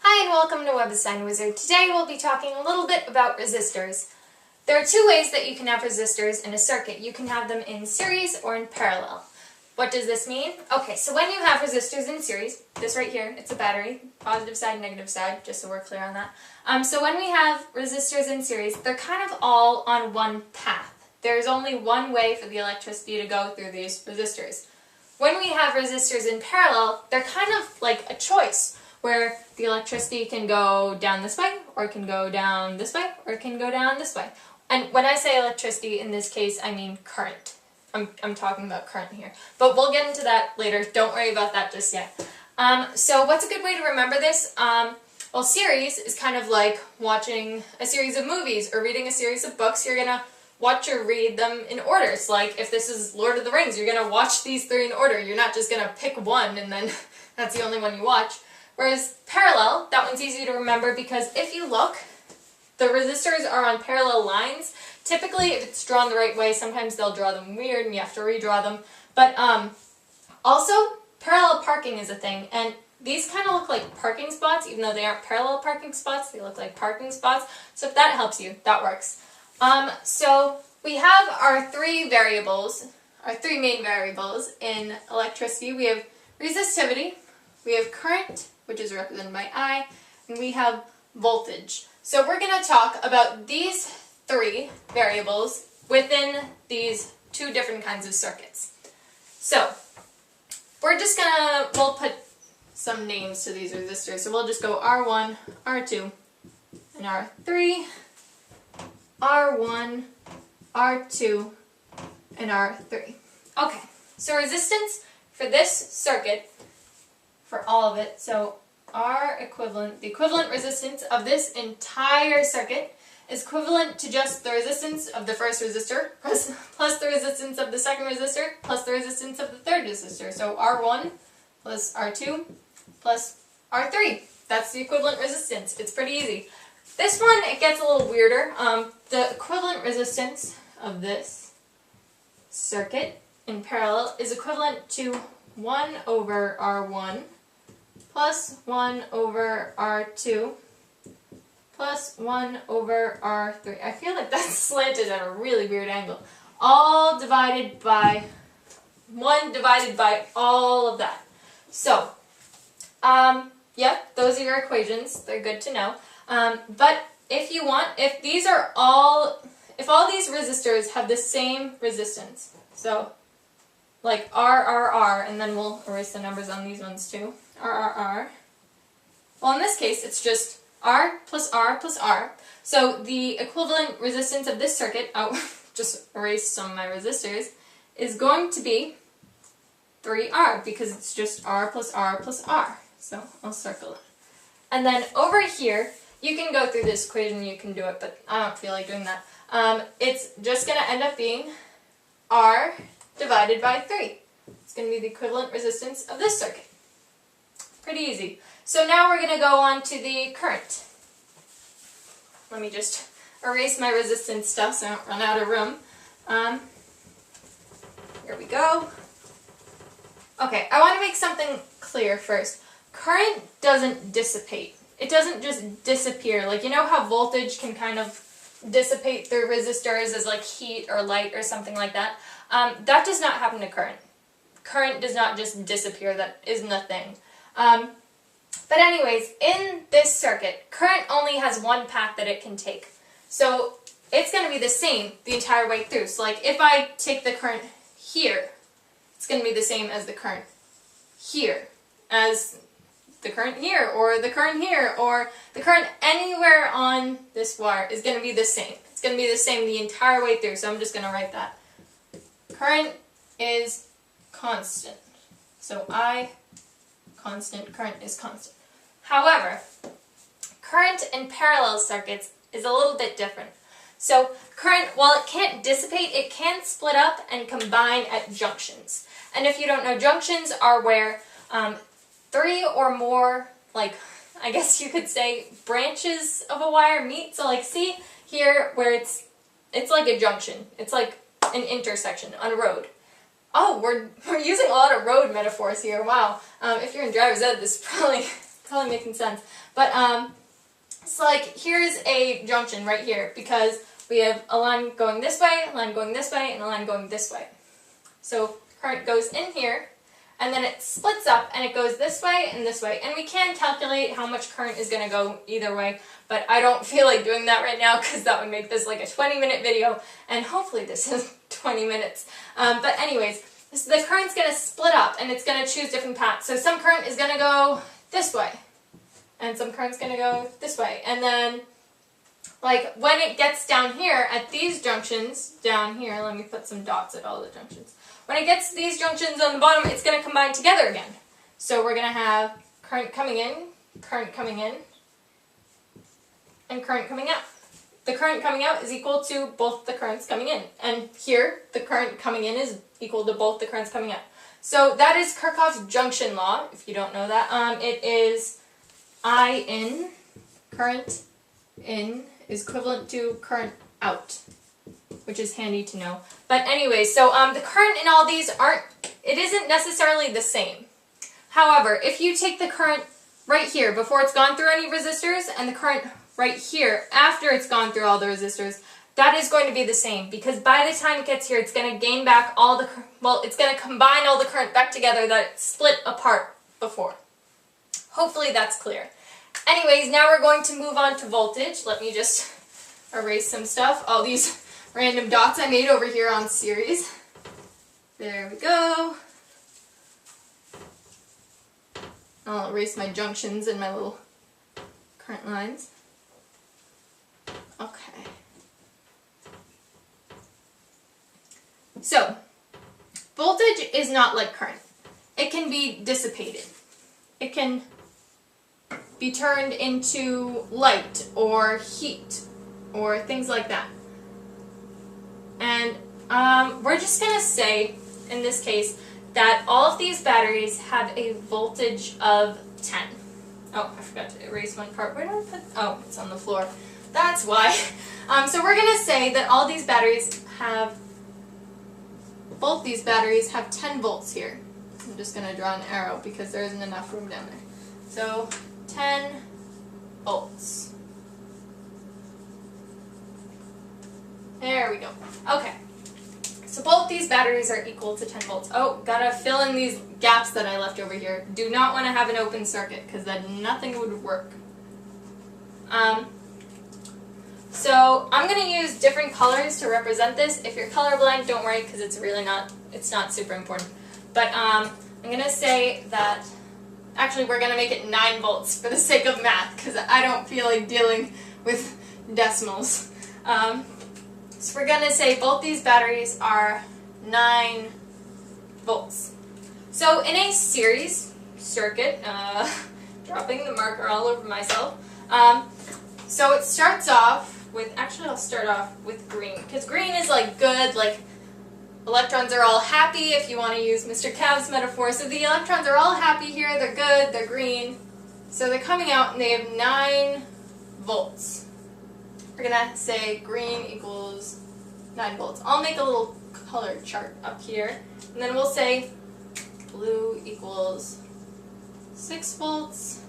Hi and welcome to Web Design Wizard. Today we'll be talking a little bit about resistors. There are two ways that you can have resistors in a circuit. You can have them in series or in parallel. What does this mean? Okay, so when you have resistors in series, this right here, it's a battery, positive side, negative side, just so we're clear on that. So when we have resistors in series, they're kind of all on one path. There's only one way for the electricity to go through these resistors. When we have resistors in parallel, they're kind of like a choice, where the electricity can go down this way, or it can go down this way, or it can go down this way. And when I say electricity, in this case, I mean current. I'm talking about current here. But we'll get into that later. Don't worry about that just yet. So what's a good way to remember this? Well, series is kind of like watching a series of movies or reading a series of books. You're going to watch or read them in order. It's like if this is Lord of the Rings, you're going to watch these three in order. You're not just going to pick one and then that's the only one you watch. Whereas parallel, that one's easy to remember because if you look, the resistors are on parallel lines. Typically, if it's drawn the right way, sometimes they'll draw them weird and you have to redraw them. But also, parallel parking is a thing. And these kind of look like parking spots, even though they aren't parallel parking spots. They look like parking spots. So if that helps you, that works. So we have our three variables, our three main variables in electricity. We have resistivity, we have current, which is represented by I, and we have voltage. So we're going to talk about these three variables within these two different kinds of circuits. So we're just going to, we'll put some names to these resistors. So we'll just go R1, R2, and R3, R1, R2, and R3. Okay, so resistance for this circuit, for all of it, so R equivalent, the equivalent resistance of this entire circuit is equivalent to just the resistance of the first resistor plus the resistance of the second resistor plus the resistance of the third resistor. So R1 plus R2 plus R3. That's the equivalent resistance. It's pretty easy. This one, it gets a little weirder. The equivalent resistance of this circuit in parallel is equivalent to 1 over R1 plus 1 over R2 plus 1 over R3. I feel like that's slanted at a really weird angle. All divided by 1 divided by all of that. So, yeah, those are your equations. They're good to know. But if you want, if all these resistors have the same resistance, so like R, and then we'll erase the numbers on these ones too, R. Well, in this case, it's just R plus R plus R. So the equivalent resistance of this circuit, I'll just erase some of my resistors, is going to be 3R because it's just R plus R plus R. So I'll circle it. And then over here, you can go through this equation, you can do it, but I don't feel like doing that. It's just going to end up being R divided by 3. It's going to be the equivalent resistance of this circuit. Pretty easy. So now we're going to go on to the current. Let me just erase my resistance stuff so I don't run out of room. Here we go. Okay, I want to make something clear first. Current doesn't dissipate. It doesn't just disappear. Like, you know how voltage can kind of dissipate through resistors as like heat or light or something like that? That does not happen to current. Current does not just disappear. That isn't a thing. But anyways, in this circuit, current only has one path that it can take. So it's going to be the same the entire way through. So like if I take the current here, it's going to be the same as the current here, as the current here, or the current here, or the current anywhere on this wire is going to be the same. It's going to be the same the entire way through, so I'm just going to write that. Current is constant. So I constant, current is constant. However, current in parallel circuits is a little bit different. So current, while it can't dissipate, it can split up and combine at junctions. And if you don't know, junctions are where 3 or more, like, I guess you could say, branches of a wire meet. So like see here where it's like a junction. It's like an intersection on a road. Oh, we're using a lot of road metaphors here. Wow. If you're in driver's ed, this is probably making sense. But it's like here's a junction right here because we have a line going this way, a line going this way, and a line going this way. So current goes in here, and then it splits up and it goes this way and this way. And we can calculate how much current is going to go either way, but I don't feel like doing that right now because that would make this like a 20-minute video, and hopefully this is 20 minutes. But anyways, the current's going to split up and it's going to choose different paths. So some current is going to go this way, and some current's going to go this way. And then, like, when it gets down here at these junctions, down here, let me put some dots at all the junctions. When it gets to these junctions on the bottom, it's going to combine together again. So we're going to have current coming in, and current coming out. The current coming out is equal to both the currents coming in. And here, the current coming in is equal to both the currents coming out. So that is Kerckhoffs Junction Law, if you don't know that. It is I in, current in, is equivalent to current out, which is handy to know. But anyway, so the current in all these it isn't necessarily the same. However, if you take the current right here before it's gone through any resistors and the current right here after it's gone through all the resistors, that is going to be the same, because by the time it gets here, it's going to gain back all the, it's going to combine all the current back together that it split apart before. Hopefully that's clear. Anyways, now we're going to move on to voltage. Let me just erase some stuff. All these random dots I made over here on series. There we go. I'll erase my junctions and my little current lines. Okay. So, voltage is not like current. It can be dissipated. It can be turned into light or heat or things like that. And we're just going to say, in this case, that all of these batteries have a voltage of 10. Oh, I forgot to erase one part. Where did I put? Oh, it's on the floor. That's why. So we're going to say that all these batteries have, both these batteries have 10 volts here. I'm just going to draw an arrow because there isn't enough room down there. So 10 volts. There we go. Okay. So both these batteries are equal to 10 volts. Oh, gotta fill in these gaps that I left over here. Do not want to have an open circuit because then nothing would work. So I'm going to use different colors to represent this. If you're colorblind, don't worry because it's not super important. But I'm going to say that, actually we're going to make it 9 volts for the sake of math because I don't feel like dealing with decimals. So we're going to say both these batteries are 9 volts. So in a series circuit, dropping the marker all over myself, so it starts off with, actually I'll start off with green, because green is like good, like electrons are all happy if you want to use Mr. Cav's metaphor. So the electrons are all happy here, they're good, they're green. So they're coming out and they have 9 volts. We're going to say green equals 9 volts. I'll make a little color chart up here. And then we'll say blue equals 6 volts.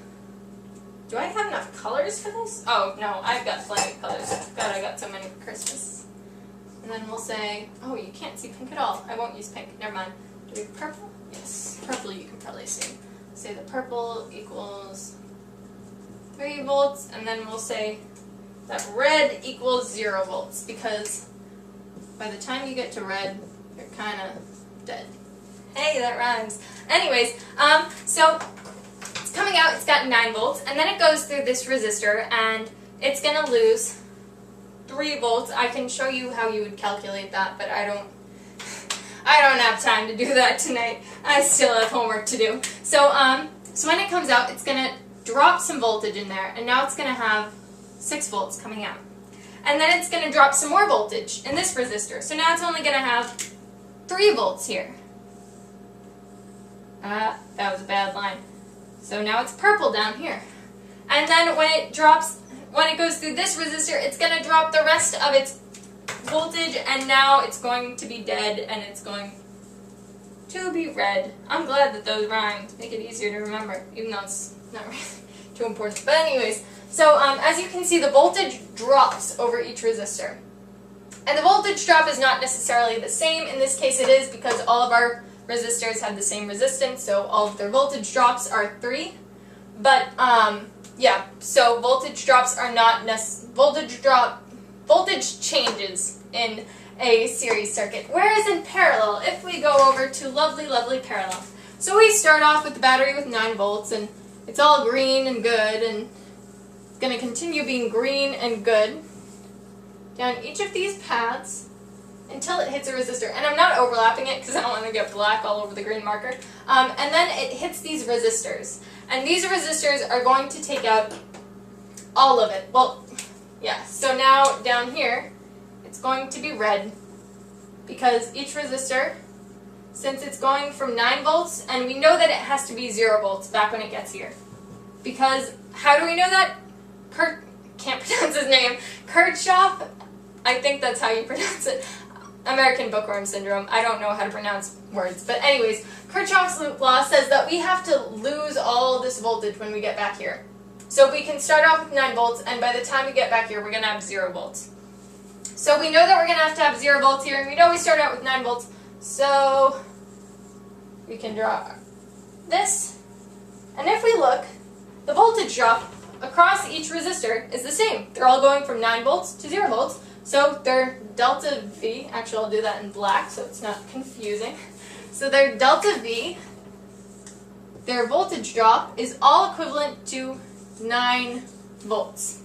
Do I have enough colors for this? Oh, no, I've got plenty of colors. God, I got so many for Christmas. And then we'll say, oh, you can't see pink at all. I won't use pink. Never mind. Do we have purple? Yes, purple you can probably see. Say the purple equals 3 volts. And then we'll say that red equals 0 volts, because by the time you get to red, you're kind of dead. Hey, that rhymes. Anyways, so it's coming out, it's got 9 volts, and then it goes through this resistor, and it's going to lose 3 volts. I can show you how you would calculate that, but I don't have time to do that tonight. I still have homework to do. So, so when it comes out, it's going to drop some voltage in there, and now it's going to have 6 volts coming out. And then it's going to drop some more voltage in this resistor. So now it's only going to have 3 volts here. That was a bad line. So now it's purple down here. And then when it goes through this resistor, it's going to drop the rest of its voltage, and now it's going to be dead, and it's going to be red. I'm glad that those rhymed. Make it easier to remember, even though it's not really. too important. But anyways, so as you can see, the voltage drops over each resistor. And the voltage drop is not necessarily the same. In this case it is, because all of our resistors have the same resistance, so all of their voltage drops are 3. But yeah, so voltage drops are not voltage changes in a series circuit. Whereas in parallel, if we go over to lovely, lovely parallel. So we start off with the battery with 9 volts, and it's all green and good, and it's going to continue being green and good down each of these paths until it hits a resistor. And I'm not overlapping it because I don't want to get black all over the green marker. And then it hits these resistors. And these resistors are going to take out all of it. Well, yeah, so now down here, it's going to be red because each resistor, since it's going from 9 volts, and we know that it has to be 0 volts back when it gets here. Because, how do we know that? Can't pronounce his name. Kirchhoff, I think that's how you pronounce it. American bookworm syndrome. I don't know how to pronounce words. But anyways, Kirchhoff's loop law says that we have to lose all this voltage when we get back here. So we can start off with 9 volts, and by the time we get back here, we're going to have 0 volts. So we know that we're going to have 0 volts here, and we know we start out with 9 volts. So we can draw this. And if we look, the voltage drop across each resistor is the same. They're all going from 9 volts to 0 volts. So their delta V, actually I'll do that in black so it's not confusing. So their delta V, their voltage drop, is all equivalent to 9 volts.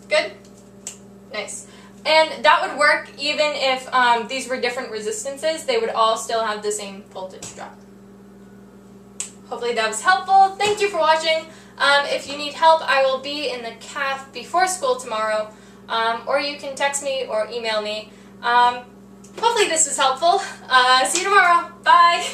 Good? Nice. And that would work even if these were different resistances. They would all still have the same voltage drop. Hopefully that was helpful. Thank you for watching. If you need help, I will be in the CAF before school tomorrow. Or you can text me or email me. Hopefully this was helpful. See you tomorrow. Bye!